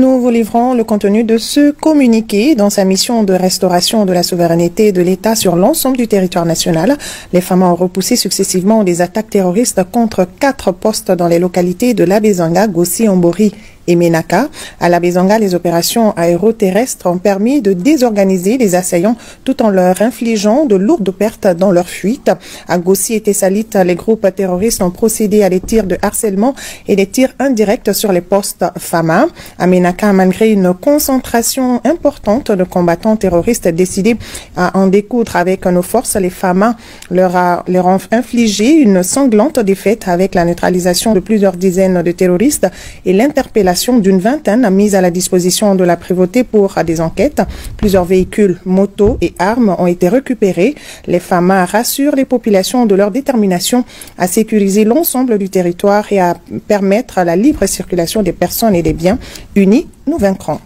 Nous vous livrons le contenu de ce communiqué. Dans sa mission de restauration de la souveraineté de l'État sur l'ensemble du territoire national, les FAMA ont repoussé successivement des attaques terroristes contre 4 postes dans les localités de Labezanga, Gossi, Ombori et Menaka. À Labezanga, les opérations aéroterrestres ont permis de désorganiser les assaillants tout en leur infligeant de lourdes pertes dans leur fuite. À Gossi et Tessalit, les groupes terroristes ont procédé à des tirs de harcèlement et des tirs indirects sur les postes FAMA. À Menaka, malgré une concentration importante de combattants terroristes décidés à en découdre avec nos forces, les FAMA leur ont infligé une sanglante défaite avec la neutralisation de plusieurs dizaines de terroristes et l'interpellation d'une vingtaine mise à la disposition de la prévôté pour des enquêtes. Plusieurs véhicules, motos et armes ont été récupérés. Les FAMA rassurent les populations de leur détermination à sécuriser l'ensemble du territoire et à permettre la libre circulation des personnes et des biens. Unis, nous vaincrons.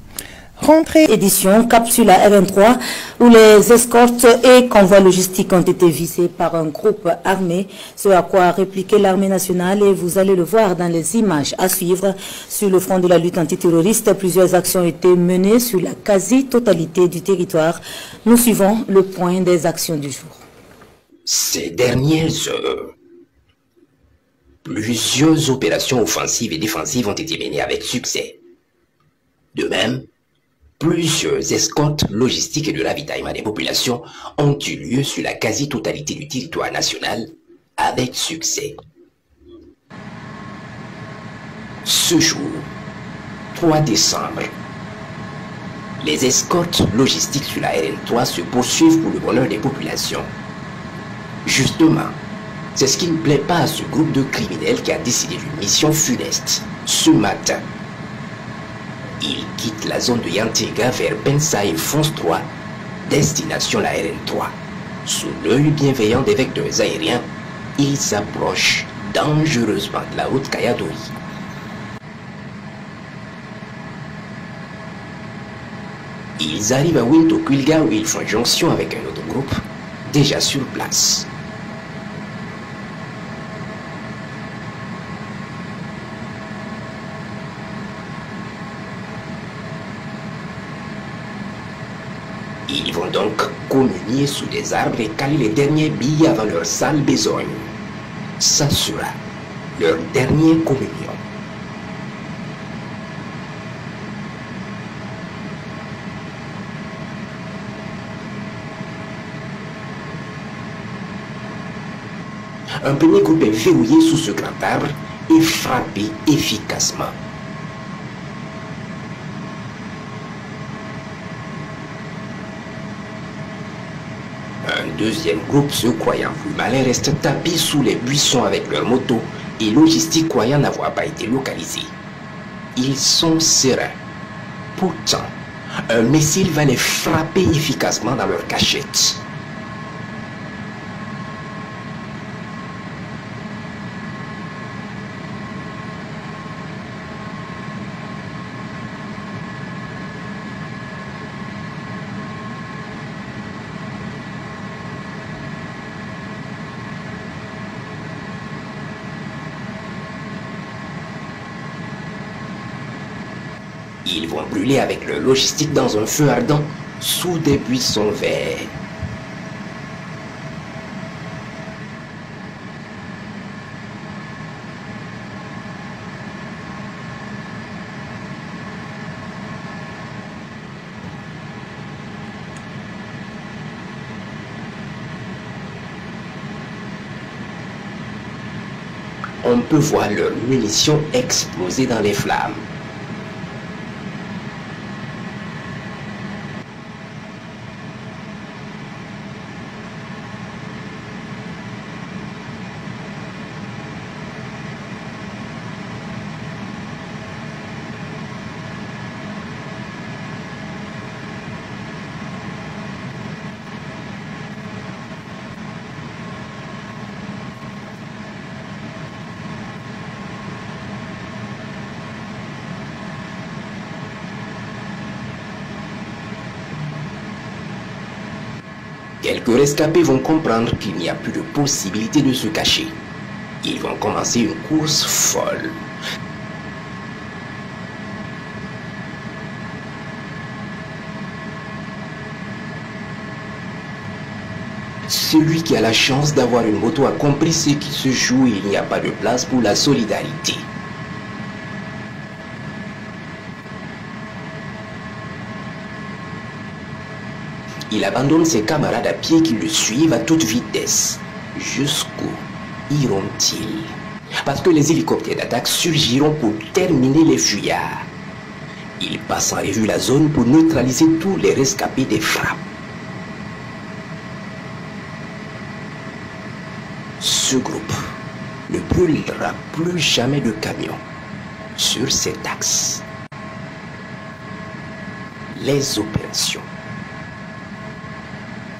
Rentrée édition capsule à RN3 où les escortes et convois logistiques ont été visés par un groupe armé, ce à quoi a répliqué l'armée nationale et vous allez le voir dans les images à suivre. Sur le front de la lutte antiterroriste, plusieurs actions ont été menées sur la quasi-totalité du territoire. Nous suivons le point des actions du jour. Ces dernières heures, plusieurs opérations offensives et défensives ont été menées avec succès. De même, plusieurs escortes logistiques et de ravitaillement des populations ont eu lieu sur la quasi-totalité du territoire national avec succès. Ce jour, 3 décembre, les escortes logistiques sur la RN3 se poursuivent pour le bonheur des populations. Justement, c'est ce qui ne plaît pas à ce groupe de criminels qui a décidé d'une mission funeste ce matin. Il quitte la zone de Yantiga vers Pensa et Fonce 3, destination la RN3. Sous l'œil bienveillant des vecteurs aériens, il s'approche dangereusement de la route Kayadori. Ils arrivent à Wintokulga où ils font jonction avec un autre groupe, déjà sur place. Ils vont donc communier sous des arbres et caler les derniers billes avant leur sale besogne. Ça sera leur dernière communion. Un premier groupe est verrouillé sous ce grand arbre et frappé efficacement. Un deuxième groupe, se croyant plus malin, reste tapis sous les buissons avec leurs motos et logistique croyant n'avoir pas été localisés. Ils sont sereins. Pourtant, un missile va les frapper efficacement dans leur cachette. Ils vont brûler avec leur logistique dans un feu ardent sous des buissons verts. On peut voir leurs munitions exploser dans les flammes. Quelques rescapés vont comprendre qu'il n'y a plus de possibilité de se cacher. Ils vont commencer une course folle. Celui qui a la chance d'avoir une moto a compris ce qui se joue et il n'y a pas de place pour la solidarité. Il abandonne ses camarades à pied qui le suivent à toute vitesse. Jusqu'où iront-ils? Parce que les hélicoptères d'attaque surgiront pour terminer les fuyards. Il passe en revue la zone pour neutraliser tous les rescapés des frappes. Ce groupe ne brûlera plus jamais de camions sur cet axe. Les opérations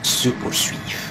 se poursuivent.